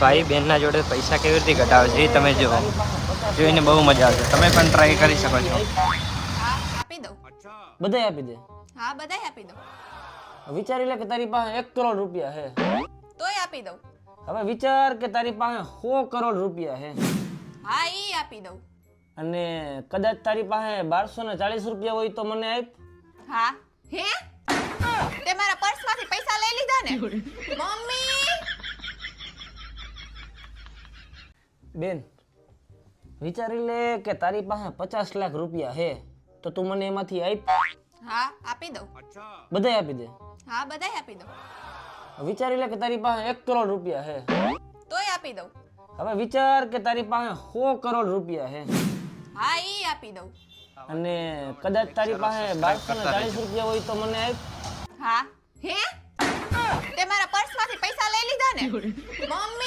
ભાઈ બેનના જોડે પૈસા કેવી રીતે કઢાવે છે એ તમે જુઓ, જોઈને બહુ મજા આવશે. તમે પણ ટ્રાય કરી શકો છો. હા આપી દઉં. બધાય આપી દે. હા બધાય આપી દઉં. વિચારી લે કે તારી પાસે 1 કરોડ રૂપિયા હે. તોય આપી દઉં. હવે વિચાર કે તારી પાસે 100 કરોડ રૂપિયા હે હા ઈ આપી દઉં. અને કદાચ તારી પાસે 1240 રૂપિયા હોય તો મને આપ. હા હે તે મારા પર્સમાંથી પૈસા લઈ લીધા ને મમ્મી. બેન વિચારી લે કે તારી પાસે 50 લાખ રૂપિયા હે તો તું મને એમાંથી આપ. હા આપી દઉં. બધાય આપી દે. હા બધાય આપી દઉં. વિચારી લે કે તારી પાસે 1 કરોડ રૂપિયા હે તોય આપી દઉં. હવે વિચાર કે તારી પાસે 100 કરોડ રૂપિયા હે હા ઈ આપી દઉં. અને કદાચ તારી પાસે 1240 રૂપિયા હોય તો મને આપ. હા હે તે મારા પર્સમાંથી પૈસા લઈ લીધા ને મમ્મી.